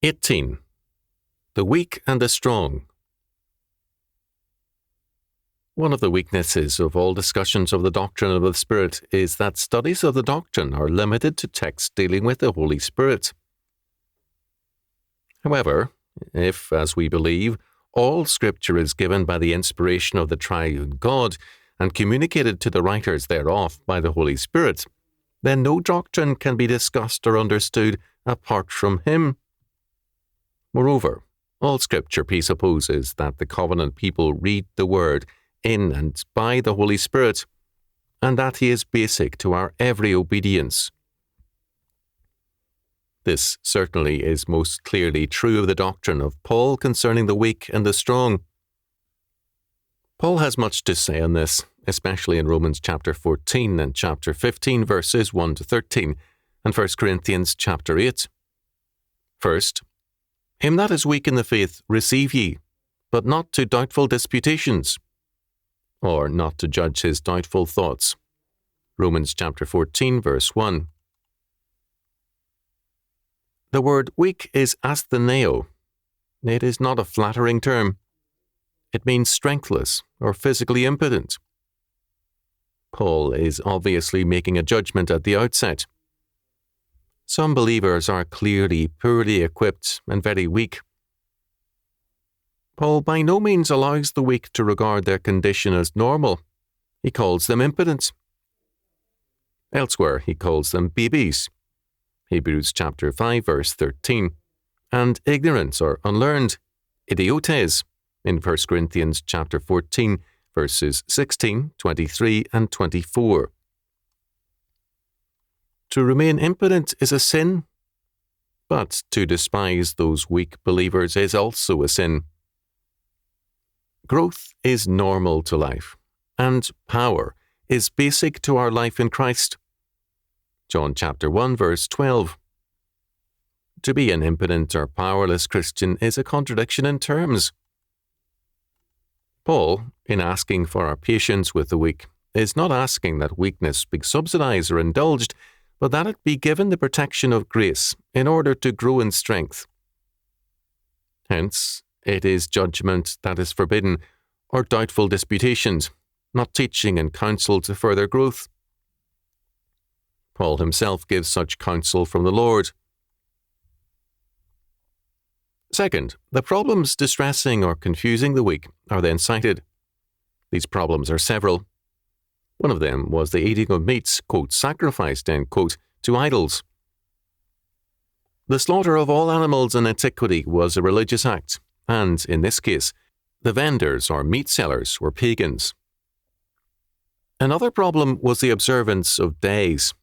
18. The weak and the strong. One of the weaknesses of all discussions of the doctrine of the Spirit is that studies of the doctrine are limited to texts dealing with the Holy Spirit. However, if, as we believe, all Scripture is given by the inspiration of the Triune God and communicated to the writers thereof by the Holy Spirit, then no doctrine can be discussed or understood apart from Him. Moreover, all Scripture presupposes that the covenant people read the Word in and by the Holy Spirit, and that He is basic to our every obedience. This certainly is most clearly true of the doctrine of Paul concerning the weak and the strong. Paul has much to say on this, especially in Romans chapter 14 and chapter 15 verses 1 to 13, and 1 Corinthians chapter 8. First, him that is weak in the faith receive ye, but not to doubtful disputations, or not to judge his doubtful thoughts. Romans chapter 14 verse 1. The word weak is astheneo. It is not a flattering term. It means strengthless or physically impotent. Paul is obviously making a judgment at the outset. Some believers are clearly poorly equipped and very weak. Paul by no means allows the weak to regard their condition as normal. He calls them impotent. Elsewhere, he calls them babies. Hebrews chapter 5 verse 13. And ignorant or unlearned, idiotes, in 1 Corinthians chapter 14 verses 16, 23 and 24. To remain impotent is a sin, but to despise those weak believers is also a sin. Growth is normal to life, and power is basic to our life in Christ. John chapter 1 verse 12. To be an impotent or powerless Christian is a contradiction in terms. Paul, in asking for our patience with the weak, is not asking that weakness be subsidized or indulged, but that it be given the protection of grace in order to grow in strength. Hence, it is judgment that is forbidden, or doubtful disputations, not teaching and counsel to further growth. Paul himself gives such counsel from the Lord. Second, the problems distressing or confusing the weak are then cited. These problems are several. One of them was the eating of meats, quote, sacrificed, end quote, to idols. The slaughter of all animals in antiquity was a religious act, and, in this case, the vendors or meat sellers were pagans. Another problem was the observance of days.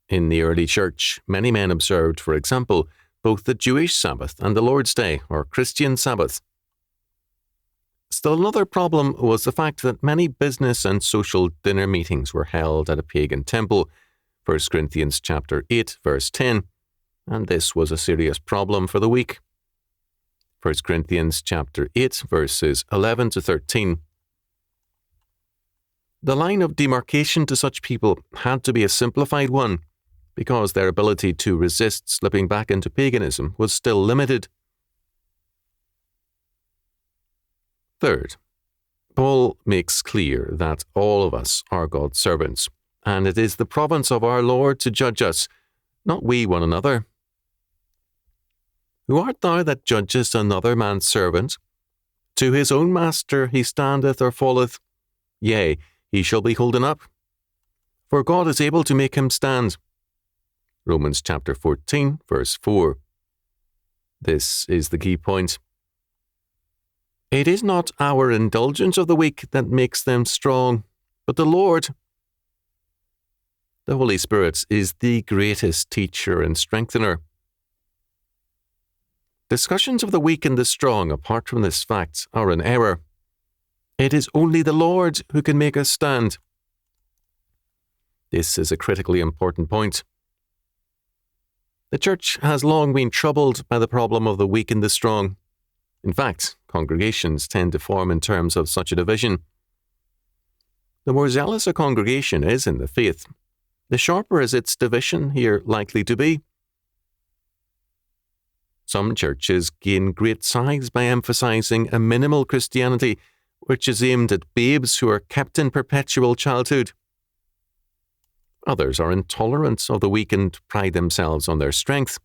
In the early church, many men observed, for example, both the Jewish Sabbath and the Lord's Day, or Christian Sabbath. Still another problem was the fact that many business and social dinner meetings were held at a pagan temple, 1 Corinthians chapter 8, verse 10, and this was a serious problem for the weak. 1 Corinthians chapter 8, verses 11 to 13. The line of demarcation to such people had to be a simplified one, because their ability to resist slipping back into paganism was still limited. Third, Paul makes clear that all of us are God's servants, and it is the province of our Lord to judge us, not we one another. Who art thou that judgest another man's servant? To his own master he standeth or falleth, yea, he shall be holden up. For God is able to make him stand. Romans chapter 14, verse 4. This is the key point. It is not our indulgence of the weak that makes them strong, but the Lord. The Holy Spirit is the greatest teacher and strengthener. Discussions of the weak and the strong, apart from this fact, are an error. It is only the Lord who can make us stand. This is a critically important point. The Church has long been troubled by the problem of the weak and the strong. In fact, congregations tend to form in terms of such a division. The more zealous a congregation is in the faith, the sharper is its division here likely to be. Some churches gain great size by emphasizing a minimal Christianity, which is aimed at babes who are kept in perpetual childhood. Others are intolerant of the weak and pride themselves on their strength.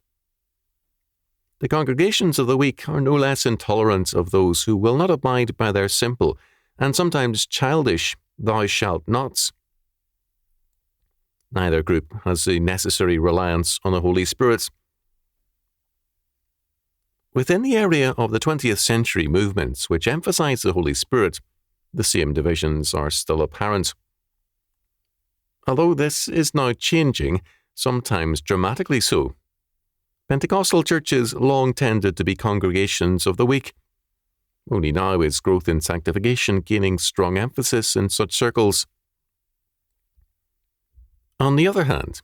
The congregations of the weak are no less intolerant of those who will not abide by their simple and sometimes childish "thou shalt nots." Neither group has the necessary reliance on the Holy Spirit. Within the area of the 20th century movements which emphasize the Holy Spirit, the same divisions are still apparent. Although this is now changing, sometimes dramatically so. Pentecostal churches long tended to be congregations of the weak. Only now is growth in sanctification gaining strong emphasis in such circles. On the other hand,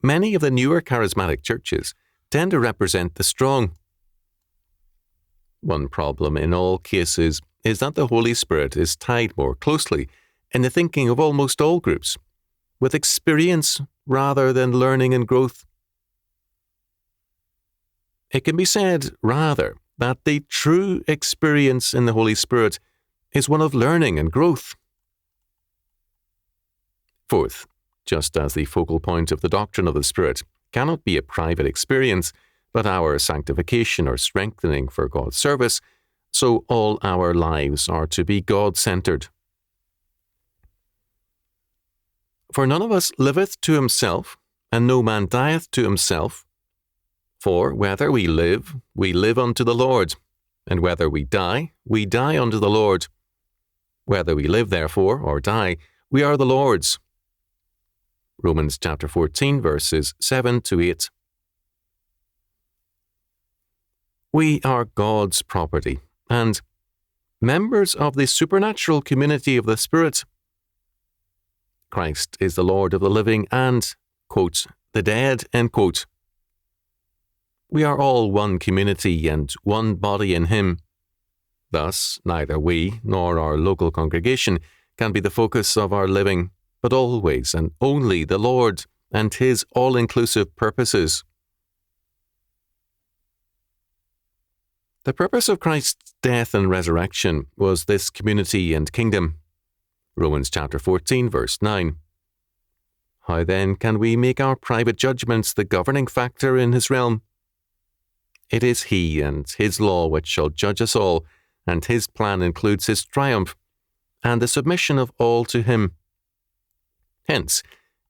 many of the newer charismatic churches tend to represent the strong. One problem in all cases is that the Holy Spirit is tied more closely in the thinking of almost all groups, with experience rather than learning and growth. It can be said, rather, that the true experience in the Holy Spirit is one of learning and growth. Fourth, just as the focal point of the doctrine of the Spirit cannot be a private experience, but our sanctification or strengthening for God's service, so all our lives are to be God-centered. For none of us liveth to himself, and no man dieth to himself. For whether we live unto the Lord, and whether we die unto the Lord. Whether we live, therefore, or die, we are the Lord's. Romans chapter 14, verses 7 to 8. We are God's property, and members of the supernatural community of the Spirit. Christ is the Lord of the living and, quote, the dead, end quote. We are all one community and one body in Him. Thus, neither we nor our local congregation can be the focus of our living, but always and only the Lord and His all-inclusive purposes. The purpose of Christ's death and resurrection was this community and kingdom. Romans chapter 14, verse 9. How then can we make our private judgments the governing factor in His realm? It is He and His law which shall judge us all, and His plan includes His triumph and the submission of all to Him. Hence,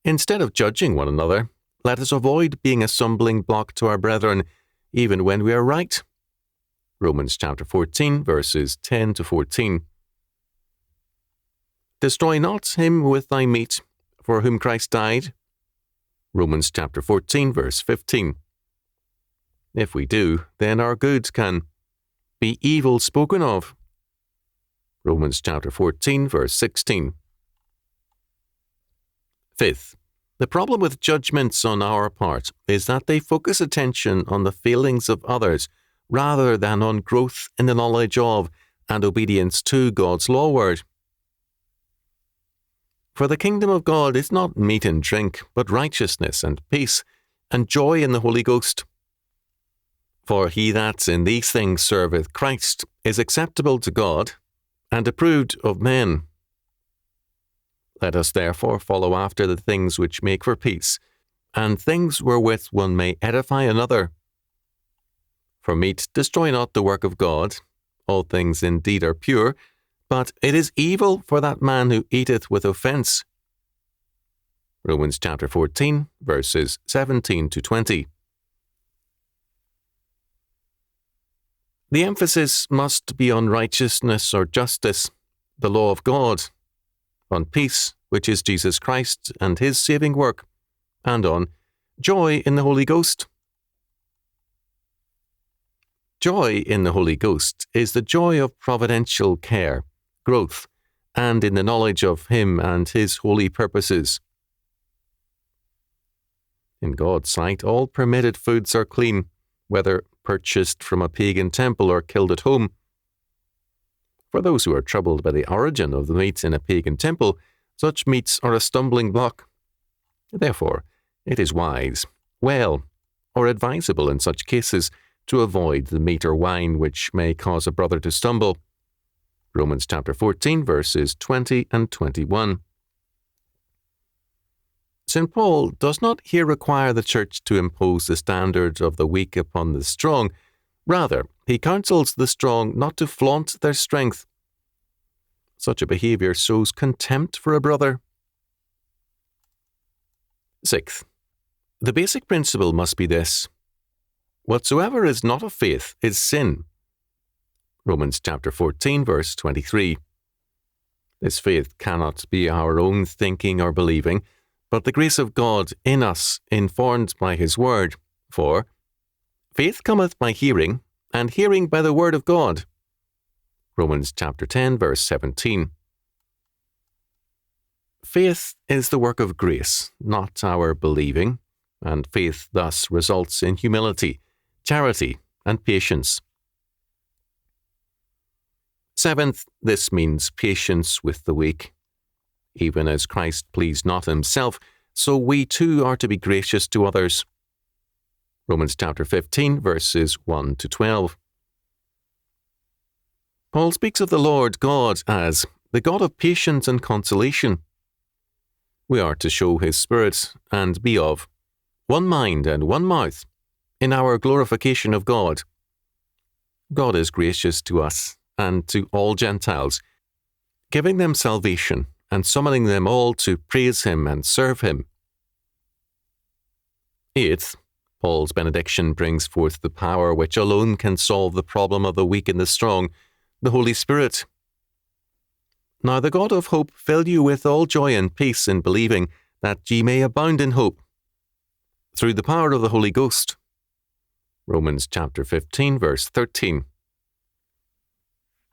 instead of judging one another, let us avoid being a stumbling block to our brethren, even when we are right. Romans chapter 14, verses 10 to 14. Destroy not him with thy meat, for whom Christ died. Romans chapter 14, verse 15. If we do, then our good can be evil spoken of. Romans chapter 14, verse 16. Fifth, the problem with judgments on our part is that they focus attention on the failings of others rather than on growth in the knowledge of and obedience to God's law word. For the kingdom of God is not meat and drink, but righteousness and peace and joy in the Holy Ghost. For he that in these things serveth Christ is acceptable to God and approved of men. Let us therefore follow after the things which make for peace, and things wherewith one may edify another. For meat destroy not the work of God. All things indeed are pure, but it is evil for that man who eateth with offence. Romans chapter 14, verses 17 to 20. The emphasis must be on righteousness or justice, the law of God, on peace, which is Jesus Christ and His saving work, and on joy in the Holy Ghost. Joy in the Holy Ghost is the joy of providential care, growth, and in the knowledge of Him and His holy purposes. In God's sight, all permitted foods are clean, whether purchased from a pagan temple or killed at home. For those who are troubled by the origin of the meat in a pagan temple, such meats are a stumbling block. Therefore, it is wise, well, or advisable in such cases to avoid the meat or wine which may cause a brother to stumble. Romans chapter 14, verses 20 and 21. St. Paul does not here require the church to impose the standard of the weak upon the strong. Rather, he counsels the strong not to flaunt their strength. Such a behaviour shows contempt for a brother. Sixth, the basic principle must be this: whatsoever is not of faith is sin. Romans chapter 14, verse 23. This faith cannot be our own thinking or believing, but the grace of God in us, informed by His word. For faith cometh by hearing, and hearing by the word of God. Romans chapter 10, verse 17. Faith is the work of grace, not our believing, and faith thus results in humility, charity, and patience. Seventh, this means patience with the weak. Even as Christ pleased not himself, so we too are to be gracious to others. Romans chapter 15, verses 1 to 12. Paul speaks of the Lord God as the God of patience and consolation. We are to show His Spirit and be of one mind and one mouth in our glorification of God. God is gracious to us and to all Gentiles, giving them salvation and summoning them all to praise Him and serve Him. Eighth, Paul's benediction brings forth the power which alone can solve the problem of the weak and the strong, the Holy Spirit. Now the God of hope fill you with all joy and peace in believing, that ye may abound in hope, through the power of the Holy Ghost. Romans chapter 15, verse 13.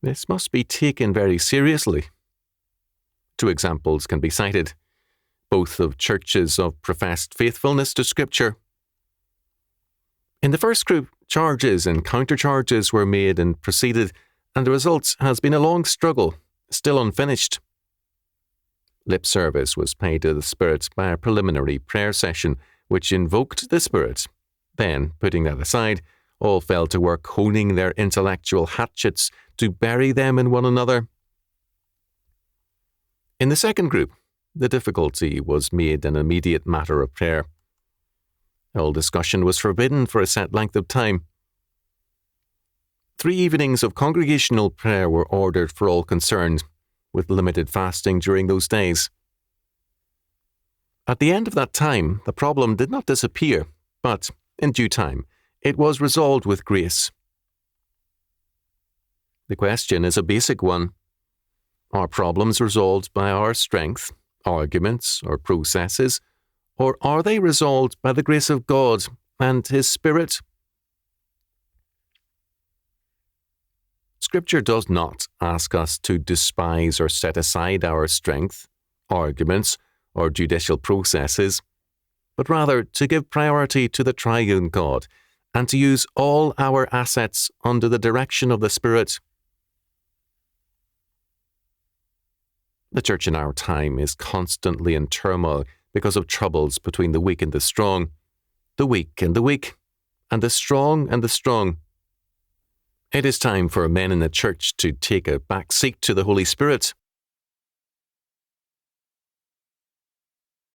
This must be taken very seriously. Two examples can be cited, both of churches of professed faithfulness to Scripture. In the first group, charges and countercharges were made and proceeded, and the result has been a long struggle, still unfinished. Lip service was paid to the Spirit by a preliminary prayer session, which invoked the Spirit. Then, putting that aside, all fell to work honing their intellectual hatchets to bury them in one another. In the second group, the difficulty was made an immediate matter of prayer. All discussion was forbidden for a set length of time. 3 evenings of congregational prayer were ordered for all concerned, with limited fasting during those days. At the end of that time, the problem did not disappear, but, in due time, it was resolved with grace. The question is a basic one. Are problems resolved by our strength, arguments, or processes, or are they resolved by the grace of God and His Spirit? Scripture does not ask us to despise or set aside our strength, arguments, or judicial processes, but rather to give priority to the triune God and to use all our assets under the direction of the Spirit. The church in our time is constantly in turmoil because of troubles between the weak and the strong, the weak and the weak, and the strong and the strong. It is time for men in the church to take a back seat to the Holy Spirit.